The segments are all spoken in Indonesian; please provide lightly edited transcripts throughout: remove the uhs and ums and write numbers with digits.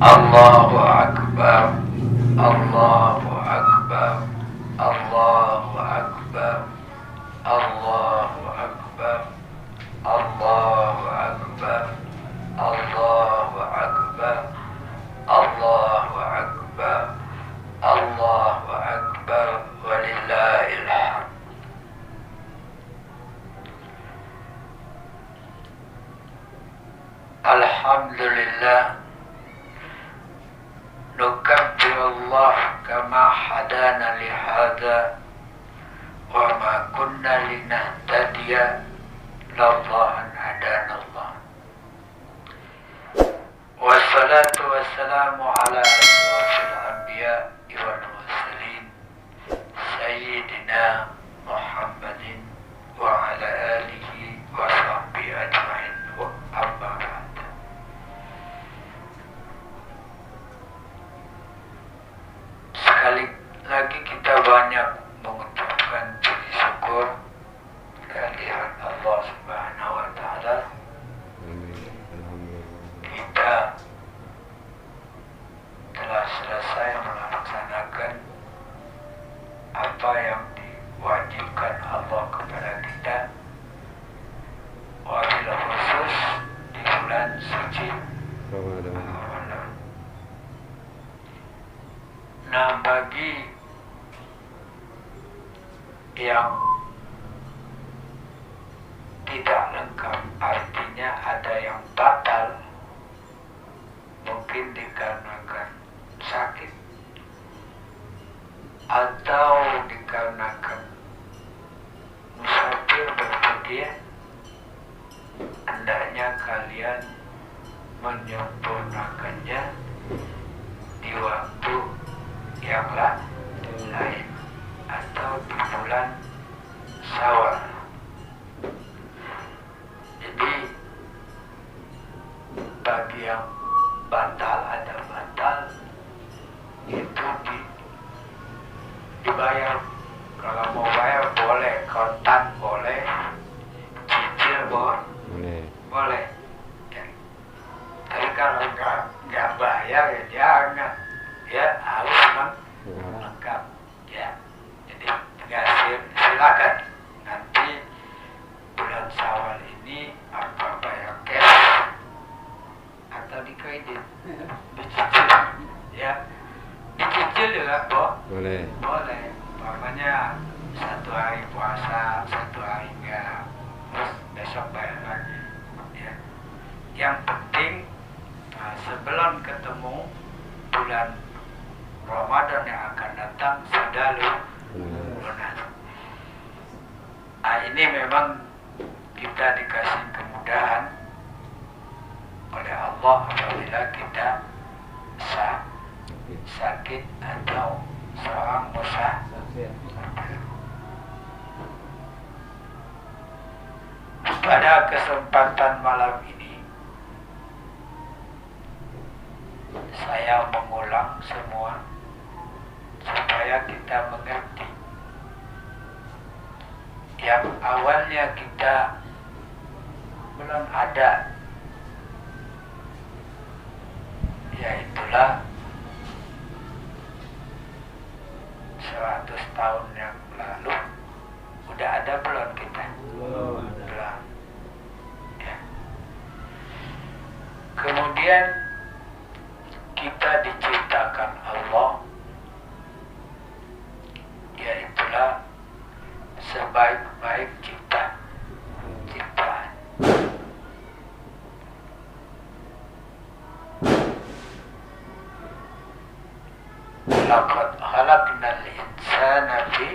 Allahu Akbar, Allahu Akbar, Allahu Akbar, Allahu Akbar, Allahu Akbar, Allahu Akbar, Allahu Akbar, Allahu Akbar, walillahil hamd. Alhamdulillah, nukabbirullah kama hadana lihada wa ma kunna linahtadiya laula an hadanallah. Wassalatu wassalamu ala asyrafil anbiya wal mursalin sayyidina Muhammadin wa ala alihi wa sahbihi ajma'in, wa amma ba'd. Sekali lagi kita banyak mengucapkan puji syukur kehadirat Allah Subhanahu wa Ta'ala. Kita telah selesai melaksanakan apa yang diwajibkan Allah kepada kita, wabil khusus di bulan suci Ramadan. Nah, bagi yang tidak lengkap, artinya ada yang batal, mungkin dikarenakan sakit atau dikarenakan musafir berpergian, hendaknya kalian menyempurnakannya di waktu yang lain atau di bulan Syawal. Jadi bagi yang batal, ada batal itu dibayar. Kalau mau bayar boleh, kontan boleh, cicil boleh. Ya. Tapi kalau nggak bayar ya jangan. Ya harus lengkap. Ya. Jadi silakan nanti bulan Syawal ini apa bayar cash atau di kredit, dicicil. Ya, dicicil juga boleh. Umpamanya 1 hari puasa, 1 hari enggak, terus besok bayar lagi. Ya. Yang penting sebelum ketemu bulan Ramadan yang akan datang sudah lunas. Ini memang kita dikasih kemudahan oleh Allah apabila kita sakit atau seorang musafir. Pada kesempatan malam ini saya mengulang semua supaya kita mengerti. Yang awalnya kita belum ada, yaitulah 100 tahun yang lalu. Udah ada belum kita? Belum. Ya. Kemudian kita diciptakan Allah, yaitulah sebaik-baik ciptaan. Laqad khalaqnal insana fi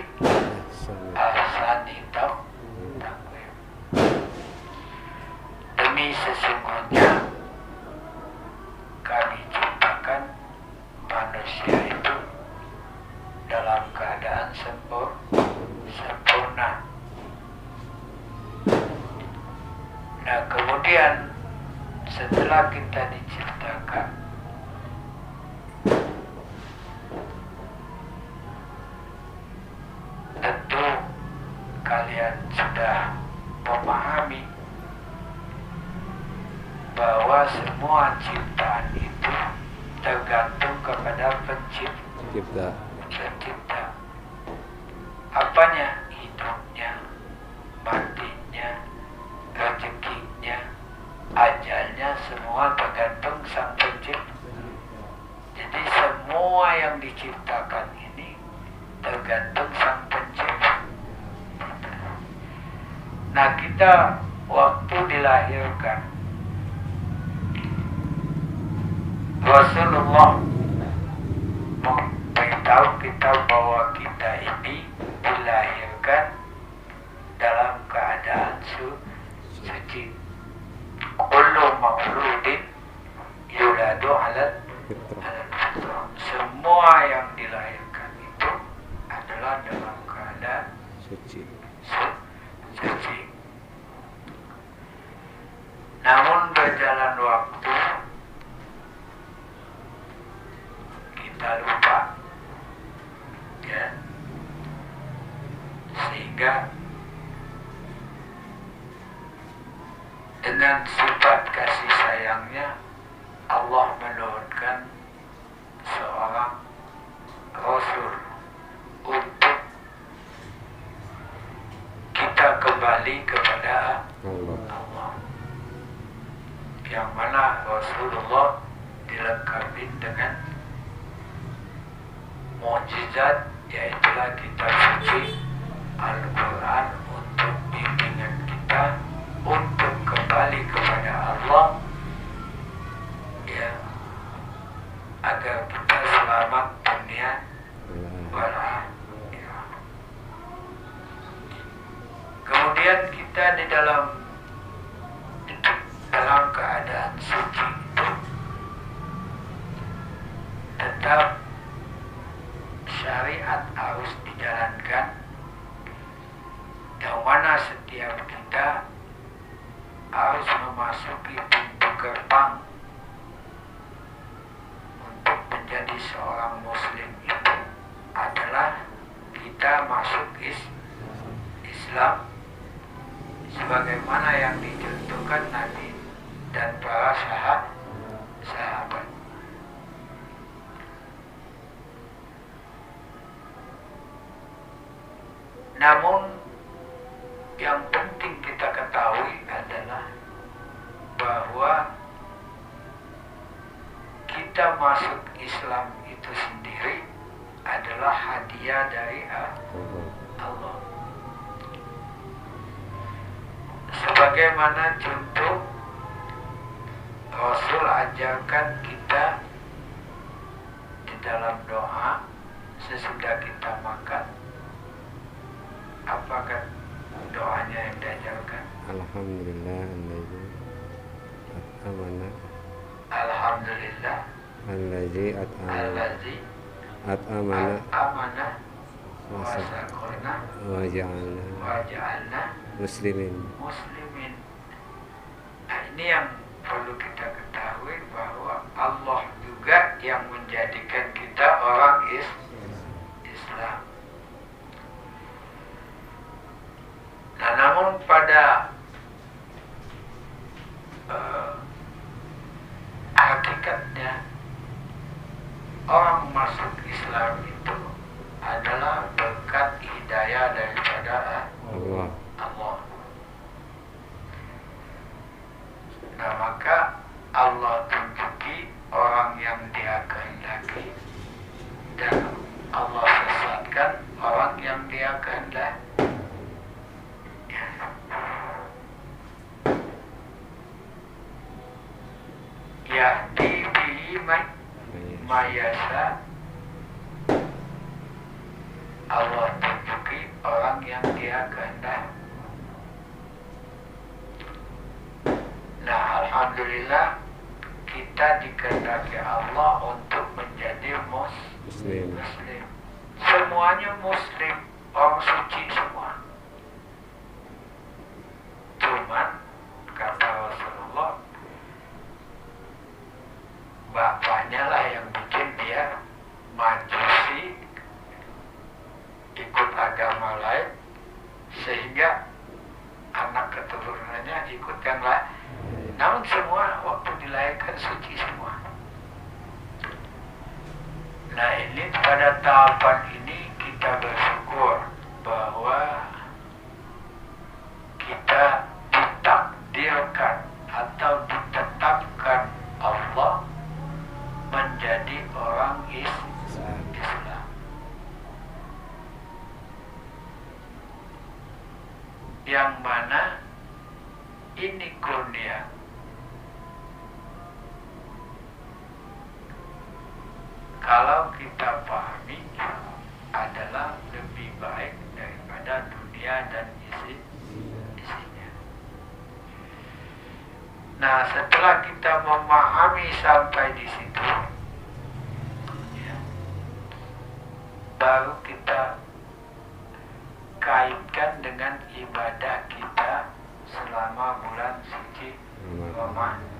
ahsani taqwim. Demi sesungguhnya kami ciptakan manusia itu dalam keadaan sempurna. Nah, kemudian setelah kita diciptakan, tentu kalian sudah memahami bahwa semua ciptaan itu tergantung kepada pencipta. Cipta. Apanya? Hidupnya, matinya, rezekinya, ajalnya, semua tergantung sang pencipta. Jadi semua yang diciptakan ini tergantung sang pencipta. Nah, kita waktu dilahirkan, Rasulullah memberitahu kita bahwa kita ini dilahirkan dalam keadaan suci. Kullu mauludin yuladu ala fitrah. Semua yang dilahirkan itu adalah dalam keadaan Suci. suci. Namun berjalan waktu kita lupa, ya, sehingga dengan sifat kasih sayangnya Allah menurunkan seorang Rasul untuk kita kembali kepada Allah, yang mana Rasulullah dilengkapi dengan mukjizat, yaitulah kitab suci Al-Quran, untuk bimbingan kita untuk kembali kepada Allah, ya, agar kita selamat dunia wal akhirah. Kemudian kita di dalam keadaan suci itu tetap syariat harus dijalankan, yang mana setiap kita harus memasuki pintu gerbang untuk menjadi seorang muslim itu adalah kita masuk Islam sebagaimana yang dicontohkan Nabi dan para sahabat. Namun yang penting kita ketahui adalah bahwa kita masuk Islam itu sendiri adalah hadiah dari Allah. Sebagaimana contoh Rasul ajarkan kita di dalam doa sesudah kita makan. Apakah doanya yang diajarkan? Alhamdulillah allazi at'amana wasaqana wa ja'alna muslimin. Nah, ini yang perlu kita ketahui, bahwa Allah juga yang menjadikan kita orang Islam. Nah, namun pada hakikatnya orang masuk Islam itu adalah berkat hidayah daripada Allah. Nah, maka Allah tunjuki orang yang Dia kehendaki, dan Allah sesatkan orang yang Dia kehendaki. Yahdi bihi mayasa, Allah tunjuki orang yang Dia kehendaki. Nah, alhamdulillah kita dikehendaki Allah untuk menjadi muslim. Semuanya muslim, orang suci semua. Cuman kata Rasulullah, bapaknya lah yang bikin dia majusi, ikut agama lain, sehingga anak keturunannya ikut yang lain. Namun semua waktu dilahirkan suci semua. Nah ini pada tahapan ini kita bersyukur bahwa kita ditakdirkan atau ditetapkan Allah menjadi orang Islam. Yang mana ini kurnia kalau kita pahami adalah lebih baik daripada dunia dan isinya. Nah, setelah kita memahami sampai di situ, ya, baru kita kaitkan dengan ibadah kita selama bulan suci Ramadan.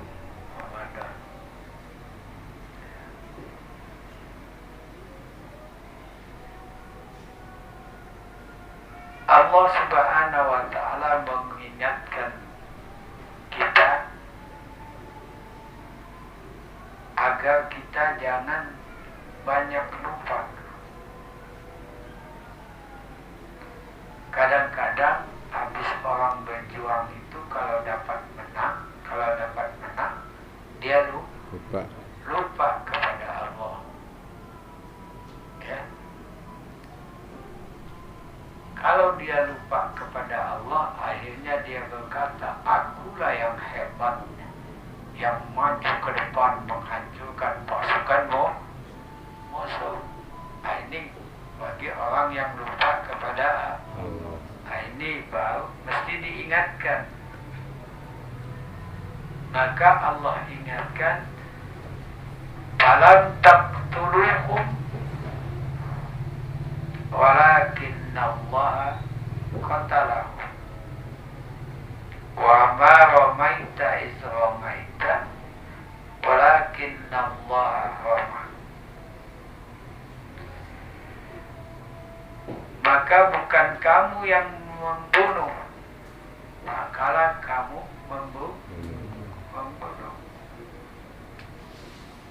Allah Subhanahu wa ta'ala mengingatkan kita agar kita jangan banyak lupa. Kadang-kadang habis orang berjuang itu kalau dapat menang, dia lupa kepada Allah. Ya. Kalau dia lupa kepada Allah, akhirnya dia berkata, akulah yang hebat, yang maju ke depan menghancurkan pasukan musuh. Nah, ini bagi orang yang lupa kepada Allah. Nah, ini baru mesti diingatkan. Maka Allah ingatkan, falam taqtuluhum walakinna Allah qatalahum wa ma ramaita iz ramaita walakinna Allah rama. Maka bukan kamu yang membunuh, makalah kamu membunuh.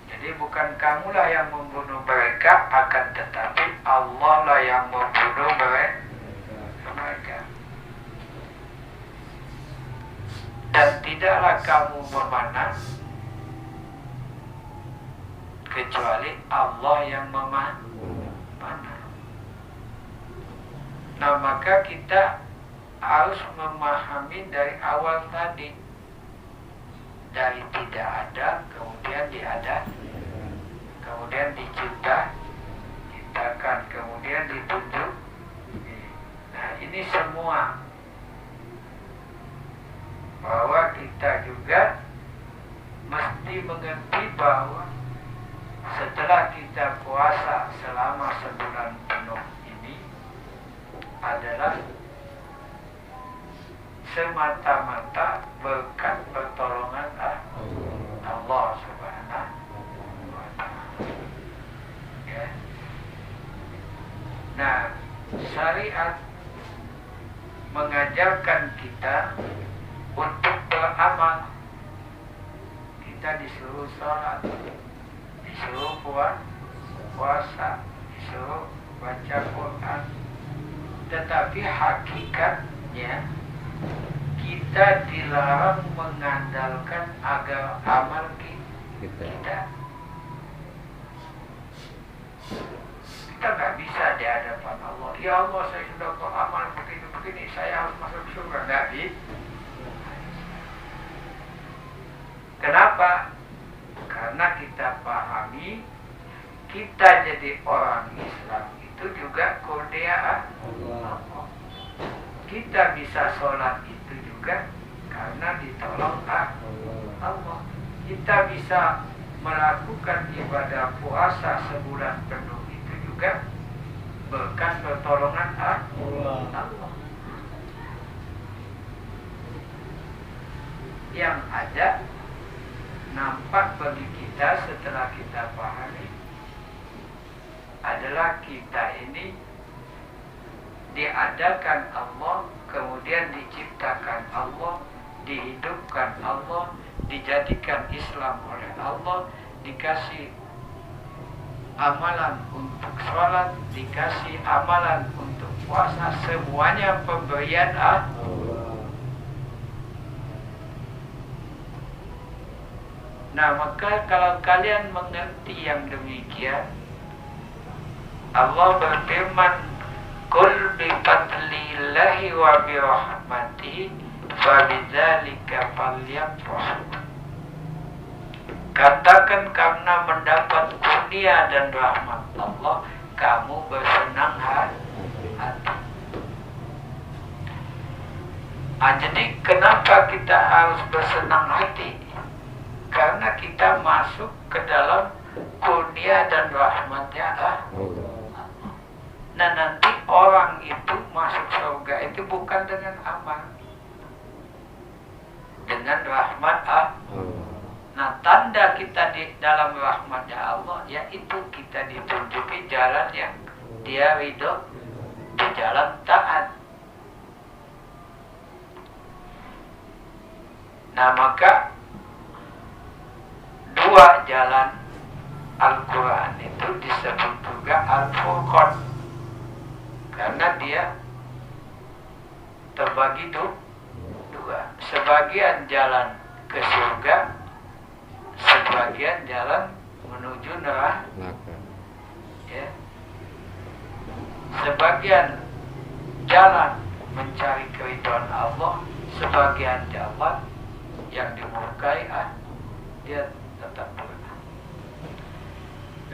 Jadi bukan kamulah yang membunuh mereka, akan tetapi Allah lah yang membunuh mereka. Dan tidaklah kamu memanah kecuali Allah yang memanah. Nah, maka kita harus memahami dari awal tadi, dari tidak ada kemudian diada, kemudian diciptakan, kemudian ditunjuk. Nah, ini semua bahwa kita juga mesti mengerti bahwa setelah kita puasa selama sebulan penuh ini adalah semata-mata berkat pertolongan Allah Subhanahu wa ta'ala. Ya. Nah, syariat mengajarkan kita untuk beramal. Kita disuruh sholat, disuruh puasa, disuruh baca Quran. Tetapi hakikatnya kita dilarang mengandalkan agar amal kita. Kita nggak bisa di hadapan Allah. Ya Allah, saya sudah beramal begini, saya harus masuk surga. Nggak bisa. Kenapa? Karena kita pahami kita jadi orang Islam itu juga kurnia Allah. Kita bisa sholat itu juga karena ditolong Allah. Kita bisa melakukan ibadah puasa sebulan penuh itu juga berkat pertolongan Allah. Yang ada nampak bagi kita setelah kita pahami adalah kita ini diadakan Allah, kemudian diciptakan Allah, dihidupkan Allah, dijadikan Islam oleh Allah, dikasih amalan untuk sholat, dikasih amalan untuk puasa, semuanya pemberian Allah. Nah, maka kalau kalian mengerti yang demikian, Allah berfirman, "Qul bi fadlillahi wa bi rahmatihi fa bidzalika falyafrahu." Katakan karena mendapat kurnia dan rahmat Allah, kamu bersenang hati. Jadi kenapa kita harus bersenang hati? Karena kita masuk ke dalam kurnia dan rahmatnya Allah. Nah, nanti orang itu masuk surga itu bukan dengan amal, dengan rahmat Allah. Nah, tanda kita di dalam rahmatnya Allah, yaitu kita ditunjuki jalan yang Dia ridho, di jalan taat. Nah, maka dua jalan Al-Quran itu disebut juga Al-Furqan, karena dia terbagi dua. Sebagian jalan ke surga, sebagian jalan menuju neraka. Ya. Sebagian jalan mencari keridhaan Allah, sebagian jalan yang dimurkai dia tetap benar.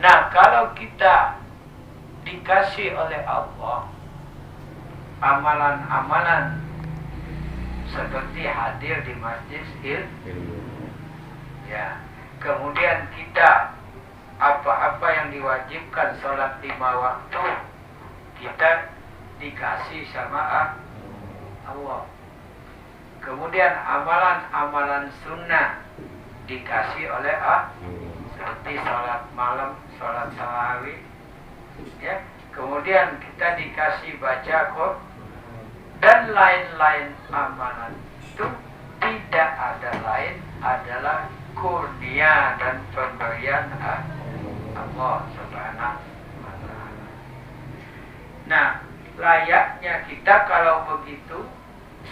Nah, kalau kita dikasih oleh Allah amalan-amalan seperti hadir di masjid ilmu, ya, kemudian kita apa-apa yang diwajibkan sholat 5 waktu kita dikasih sama Allah. Kemudian amalan-amalan sunnah dikasih oleh Allah, seperti sholat malam, sholat tarawih, ya. Kemudian kita dikasih baca Quran dan lain-lain amalan itu tidak ada lain adalah kurnia dan pemberian Allah Subhanahu wa Ta'ala. Nah, layaknya kita kalau begitu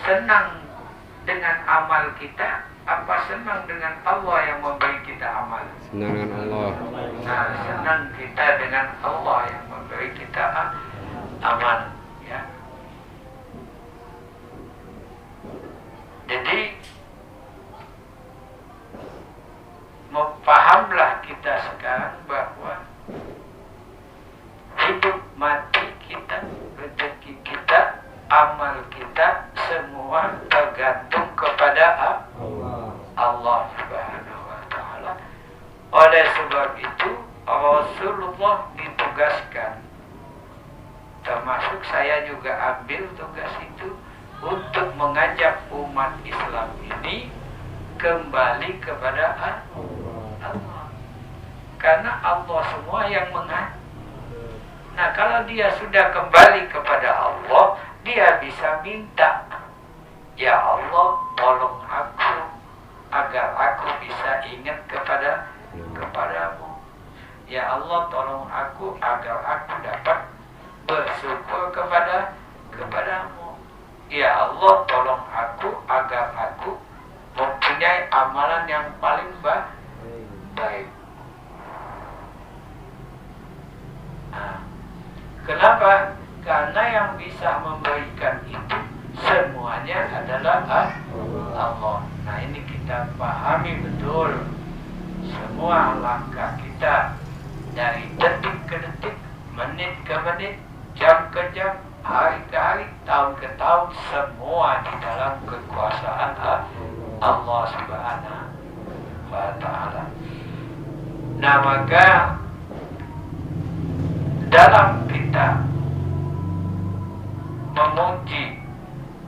senang dengan amal kita, apa senang dengan Allah yang memberi kita amal? Senang dengan Allah. Nah, senang kita dengan Allah yang memberi kita amal, ya. Jadi pahamlah kita sekarang bahwa hidup mati kita, rezeki kita, amal kita semua tergantung kepada Allah Subhanahu wa Ta'ala. Oleh sebab itu Rasulullah ditugaskan, termasuk saya juga ambil tugas itu, untuk mengajak umat Islam ini kembali kepada Allah. Karena Allah semua yang mengatur. Nah, kalau dia sudah kembali kepada Allah, dia bisa minta, "Ya Allah, tolong aku agar aku bisa ingat kepadamu. Ya Allah, tolong aku agar aku dapat bersyukur kepadamu. Ya Allah, tolong aku agar aku mempunyai amalan yang paling baik." Nah, kenapa? Karena yang bisa memberikan itu semuanya adalah Allah. Nah, ini kita pahami betul. Semua langkah kita dari detik ke detik, menit ke menit, jam ke jam, hari ke hari, tahun ke tahun, semua di dalam kekuasaan Allah Subhanahu wa Ta'ala. Nah, maka dalam kita memuji,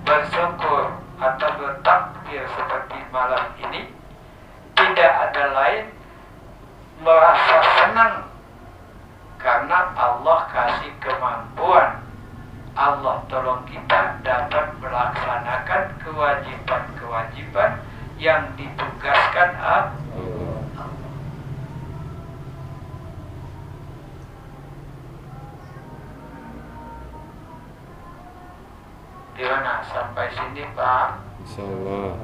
bersyukur atau bertakbir seperti malam ini, tidak ada lain merasa senang karena Allah kasih kemampuan. Allah tolong kita dapat melaksanakan kewajiban-kewajiban yang ditugaskan Allah. Gimana? Sampai sini paham? Insyaallah.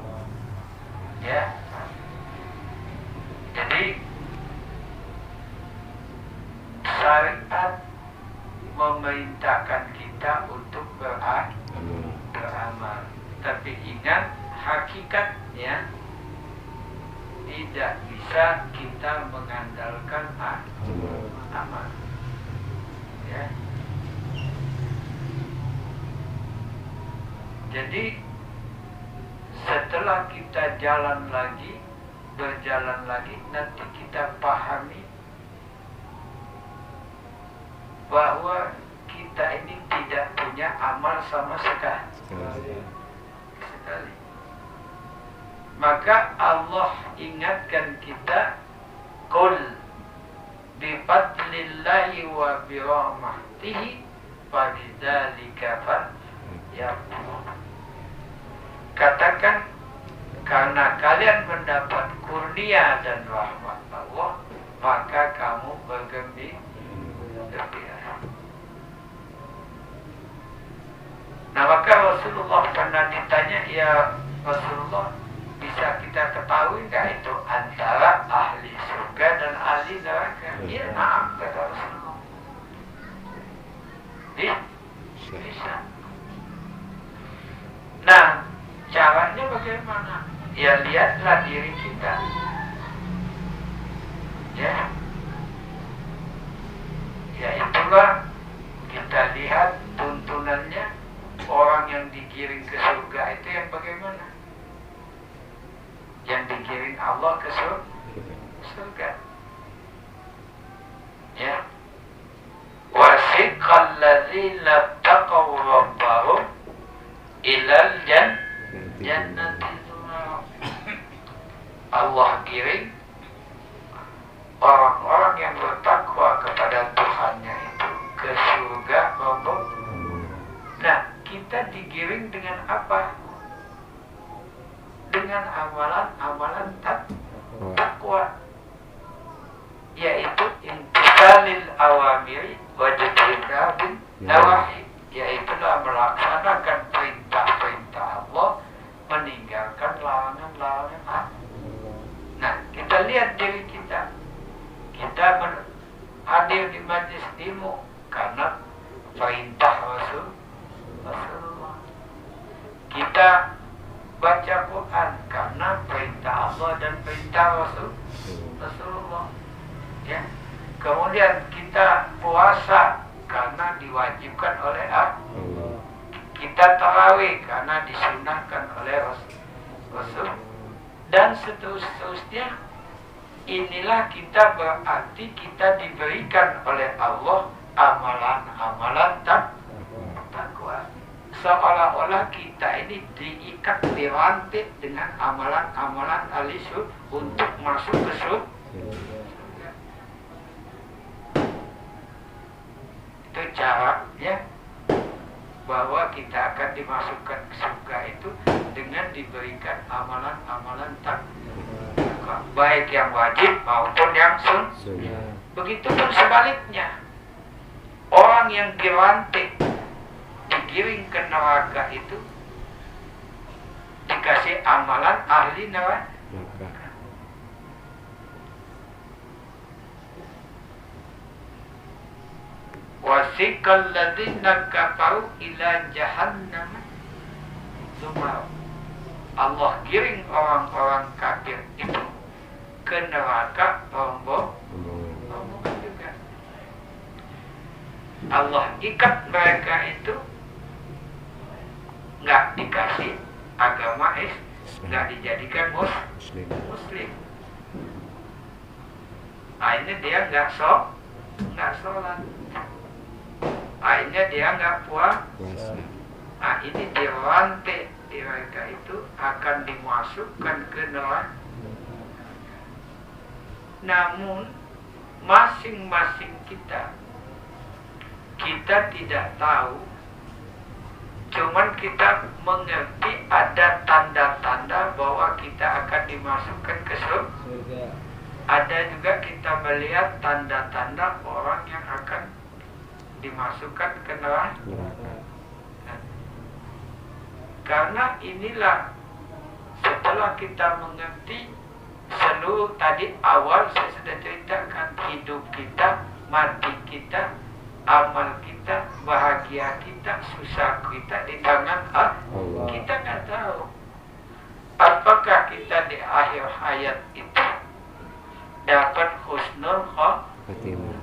Ya. Jadi syariat memerintahkan kita untuk beramal. Tapi ingat hakikatnya tidak bisa kita mengandalkan amal. Ya. Jadi setelah kita berjalan lagi, nanti kita pahami bahwa kita ini tidak punya amal sama sekali. Maka Allah ingatkan kita, qul bi fadlillahi wa bi rahmatihi fa bidzalika falyafrahu. Katakan, karena kalian mendapat kurnia dan rahmat Allah, maka kamu bergembira. Nah, maka Rasulullah pernah ditanya, ya Rasulullah, bisa kita ketahui nggak itu antara ahli surga dan ahli neraka? Iya, na'am, kata Rasulullah. Bisa. Nah, caranya bagaimana? Ya, lihatlah diri kita. Ya itulah kita lihat tuntunannya. Orang yang digiring ke surga itu yang bagaimana? Yang digiring Allah ke surga. Ya. Wasiqal ladzina taqaw rabbahum ilal jannati. Allah giring orang-orang yang bertakwa kepada Tuhannya itu ke surga Allah. Nah, kita digiring dengan apa? Dengan amalan-amalan takwa, yaitu imtithalil awamiri wa jtinabil nawahi, yaitu melaksanakan perintah-perintah Allah, meninggalkan larangan-larangan. Nah, kita lihat diri kita. Kita hadir di majlis ilmu karena perintah Rasulullah. Kita baca Quran karena perintah Allah dan perintah Rasulullah. Ya. Kemudian kita puasa karena diwajibkan oleh Allah. Kita tarawih karena disunahkan oleh Rasul. Dan seterusnya. Inilah kita, berarti kita diberikan oleh Allah amalan-amalan takwa. Seolah-olah kita ini diikat, dirantai dengan amalan-amalan alisu untuk masuk ke surga. Itu caranya bahwa kita akan dimasukkan ke surga itu dengan diberikan amalan-amalan takwa, baik yang wajib maupun yang sunnah. Begitupun sebaliknya, orang yang dirantai, digiring ke neraka itu dikasih amalan ahli neraka. Wasiqal ladzina kafaru ila jahannam zumar. Allah giring orang-orang kafir itu ke neraka rombongan juga. Allah ikat mereka itu, nggak dikasih agama nggak dijadikan muslim. Akhirnya dia nggak sholat. Akhirnya dia nggak puasa. Nah, ini dirantai, mereka itu akan dimasukkan ke neraka. Namun masing-masing kita tidak tahu, cuman kita mengerti ada tanda-tanda bahwa kita akan dimasukkan ke surga. Ada juga kita melihat tanda-tanda orang yang akan dimasukkan ke neraka. Karena inilah setelah kita mengerti seluruh tadi awal saya sudah ceritakan, hidup kita, mati kita, amal kita, bahagia kita, susah kita di tangan Allah. Kita nggak tahu apakah kita di akhir hayat itu dapat husnul khotimah.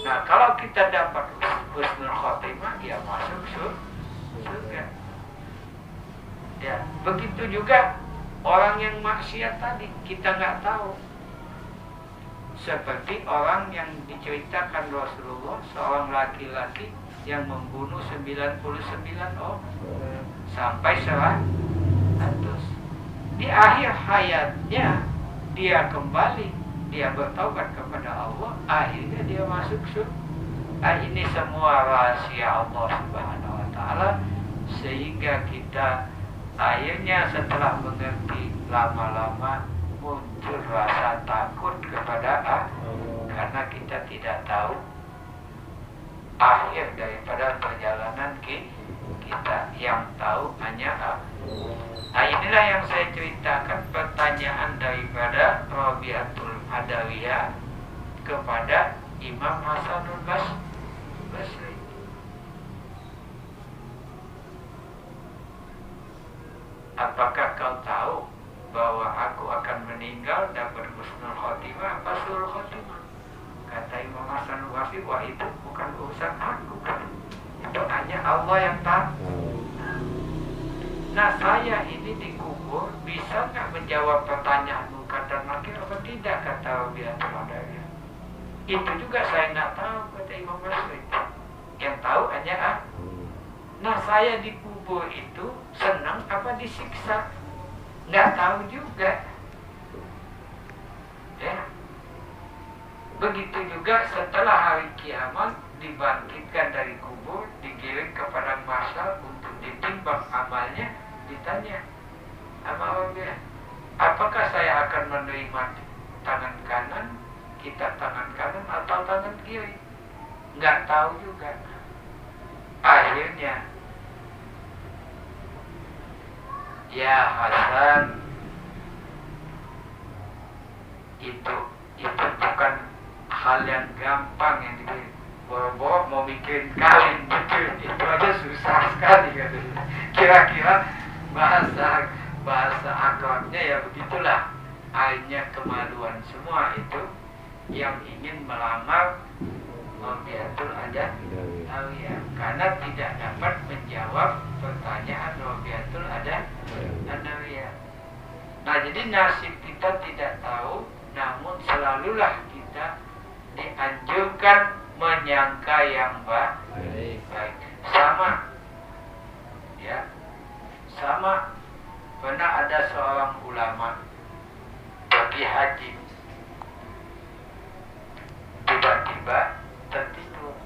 Nah, kalau kita dapat husnul khotimah, dia masuk surga. Ya, begitu juga orang yang maksiat tadi, kita nggak tahu. Seperti orang yang diceritakan Rasulullah, seorang laki-laki yang membunuh 99 orang sampai 100. Di akhir hayatnya dia kembali, dia bertaubat kepada Allah, akhirnya dia masuk surga. Ini semua rahasia Allah Subhanahu wa taala, sehingga kita akhirnya setelah mengerti, lama-lama muncul rasa takut kepada Allah, karena kita tidak tahu akhir daripada perjalanan kita, yang tahu hanya Allah. Nah, inilah yang saya ceritakan pertanyaan daripada Rabi'atul Adawiyah kepada Imam Hasanul Basri. Apakah kau tahu bahwa aku akan meninggal dapat husnul khotimah apa suul khotimah? Kata Imam Hasanul Basri, wah itu bukan urusan aku, itu hanya Allah yang tahu. Nah, saya ini dikubur, bisa nggak menjawab pertanyaanmu kata nakir apa tidak, kata Rabi'atul Adawiyah. Itu juga saya nggak tahu, kata Imam Basri. Yang tahu hanya aku. Nah, saya dikubur itu senang apa disiksa? Nggak tahu juga. Ya. Begitu juga setelah hari kiamat dibangkitkan dari kubur, digiring kepada mahsyar untuk ditimbang amalnya, ditanya sama Allah, apakah saya akan menerima tangan kanan, kita tangan kanan atau tangan kiri? Nggak tahu juga. Akhirnya, ya Hasan, itu bukan hal yang gampang yang dikirim. Boro-boro mau bikin kawin betul, itu aja susah sekali katanya. Kira-kira bahasa akrabnya ya begitulah. Akhirnya kemaluan semua itu yang ingin melamar Rabi'atul Adawiyah, karena tidak dapat menjawab pertanyaan Rabi'atul Adawiyah. Nah, jadi nasib kita tidak tahu, namun selalulah kita dianjurkan menyangka yang baik. Sama, ya, sama. Pernah ada seorang ulama pergi haji, tiba-tiba tertidur.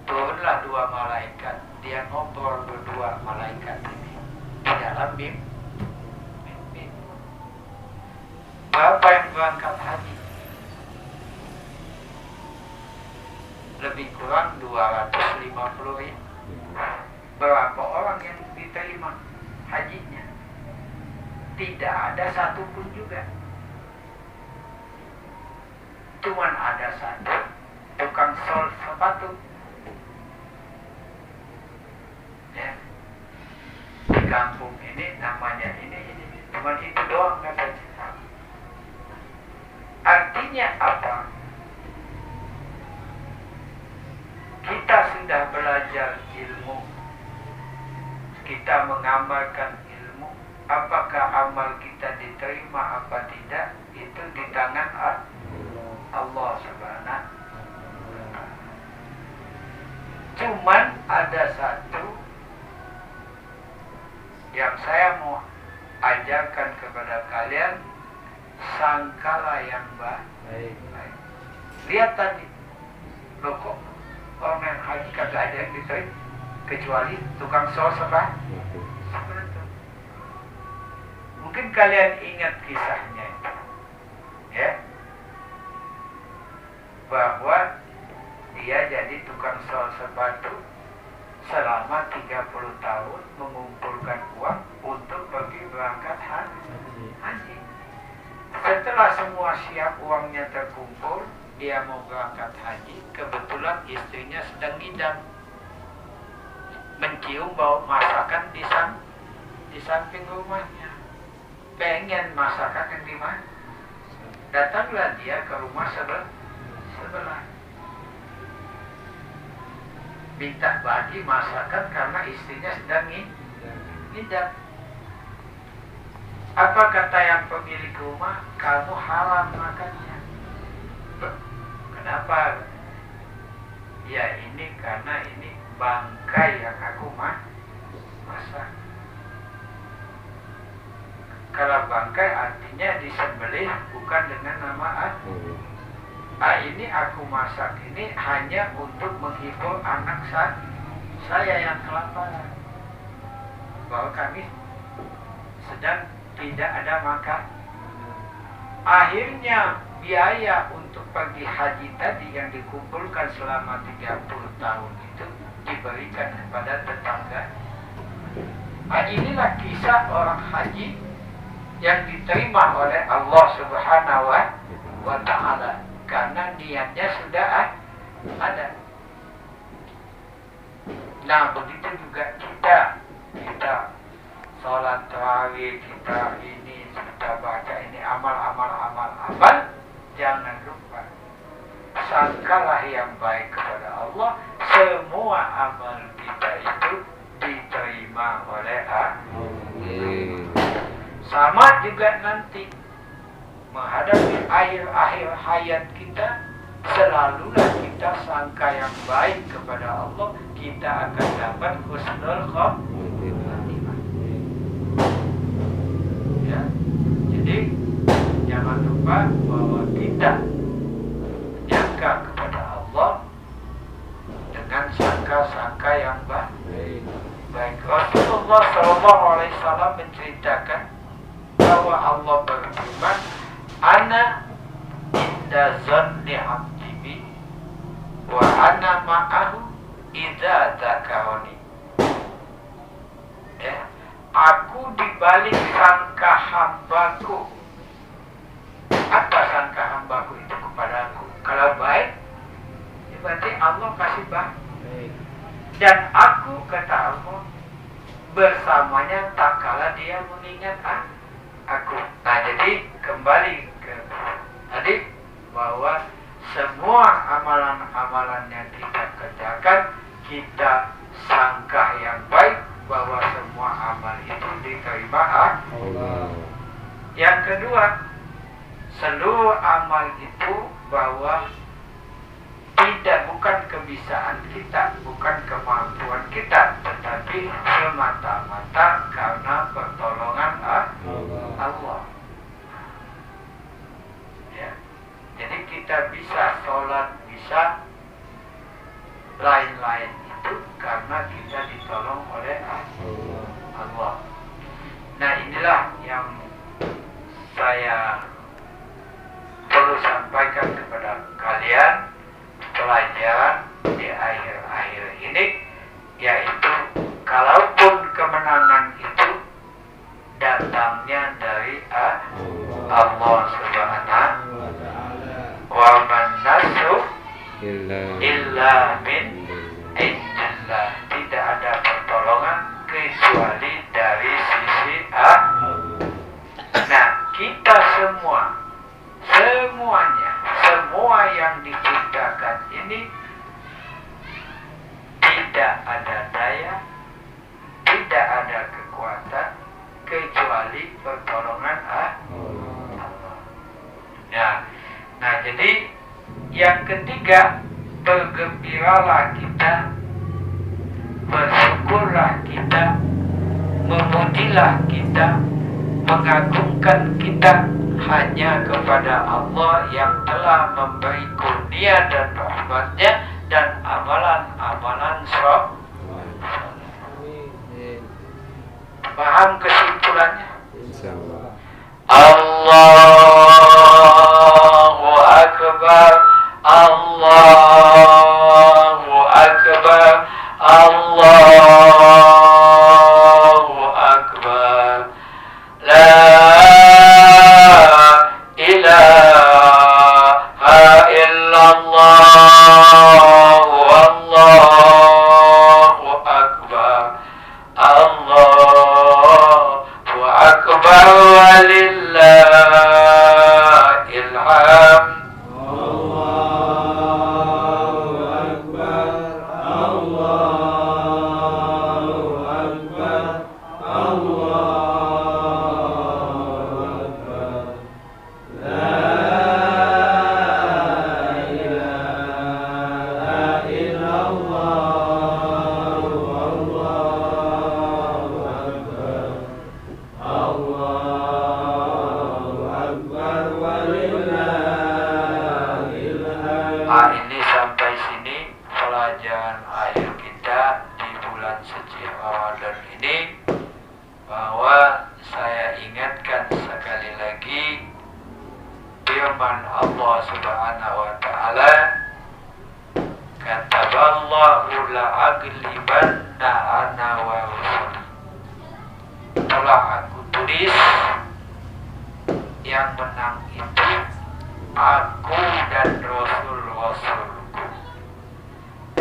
Turunlah dua malaikat, dia ngobrol berdua malaikat ini di dalam mimpi. Berapa yang berangkat haji? Lebih kurang 250 ya. Berapa orang yang diterima hajinya? Tidak ada satupun juga. Cuman ada satu tukang sol sepatu. Ya. Di kampung ini namanya ini. Cuman itu doang katanya. Artinya apa? Kita sudah belajar ilmu, kita mengamalkan ilmu, apakah amal kita diterima apa tidak, itu di tangan Allah Subhanahu. Cuman ada satu yang saya mau ajarkan kepada kalian, sangkalah yang baik. Lihat tadi, loh kok orang yang haji kagak ada yang diterima kecuali tukang sol sepatu. Mungkin kalian ingat kisahnya itu, ya, bahwa dia jadi tukang sol sepatu selama 30 tahun mengumpulkan uang untuk pergi berangkat haji. Setelah semua siap, uangnya terkumpul, dia mau berangkat haji, kebetulan istrinya sedang ngidam, mencium bau masakan di samping rumahnya. Pengen masakan yang di mana? Datanglah dia ke rumah sebelah. Minta bagi masakan karena istrinya sedang ngidam. Apa kata yang pemilik rumah? Kamu haram makannya. Kenapa? Ya ini karena ini bangkai yang aku masak. Kalau bangkai artinya disembelih bukan dengan nama ini aku masak ini hanya untuk menghibur anak saya yang kelaparan, bahwa kami sedang tidak ada makan. Akhirnya biaya untuk pergi haji tadi yang dikumpulkan selama 30 tahun itu diberikan kepada tetangga. Inilah kisah orang haji yang diterima oleh Allah Subhanahu wa Ta'ala karena niatnya sudah ada. Nah begitu juga kita sholat tarawih, kita baca ini amal, jangan lupa sangkalah yang baik kepada Allah. Semua amal kita itu diterima oleh Allah. Sama juga nanti menghadapi akhir hayat kita, selalulah kita sangka yang baik kepada Allah, kita akan dapat husnul khatimah. Ya, jadi jangan lupa bahwa kita menyangka kepada Allah dengan sangka-sangka yang baik. Rasulullah SAW menceritakan bahwa Allah berfirman, Ana inda zanni abdi bi wa ana ma'ahu idza dzakarani. Aku di balik sangka hambaku. Apa sangka hambaku itu kepadaku? Kalau baik, berarti Allah kasih baik. Dan aku, kata Allah, bersamanya tak kala dia mengingat aku. Nah jadi kembali ke tadi bahwa semua amalan-amalan yang kita kerjakan, kita sangka yang baik bahwa semua amal itu diterima Allah. Yang kedua, seluruh amal itu bahwa bukan kebisaan kita, bukan kemampuan kita, tetapi semata-mata karena pertolongan Allah. Ya. Jadi kita bisa sholat, bisa lain-lain itu karena kita ditolong oleh Allah. Nah inilah yang saya perlu sampaikan kepada kalian, pelajaran di akhir-akhir ini, yaitu kalaupun kemenangan itu datangnya dari Allah Subhanahu wa Ta'ala, wa man nasru illa min indillah, tidak ada pertolongan kecuali dari sisi Allah. Nah kita semuanya semua yang diciptakan ini tidak ada daya, tidak ada kekuatan kecuali pertolongan Allah. Ya. Nah jadi yang ketiga, bergembiralah kita, bersyukurlah kita, memujilah kita, mengagungkan kita hanya kepada Allah yang telah memberi kurnia dan rahmatnya dan amalan-amalan soleh. Paham kesimpulannya? Allahu Akbar, Allahu Akbar, Allah Ini sampai sini pelajaran akhir kita di bulan suci Ramadan ini, bahwa saya ingatkan sekali lagi firman Allah Subhanahu wa taala, kataballahu la'aglibanna ana wa rusuli. Telah aku tulis yang menang itu aku dan Rasul-Rasulku.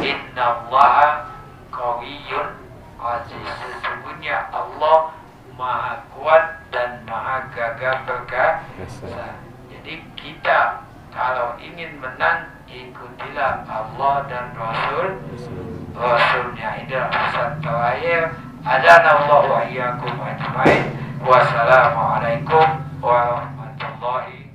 Innallaha qawiyyun aziz. Sesungguhnya Allah maha kuat dan maha gagah perkasa. Jadi kita kalau ingin menang, ikutilah Allah dan Rasulnya. Inilah pesan terakhir. Adanallahu wa iyyakum ajmain. Wassalamualaikum warahmatullahi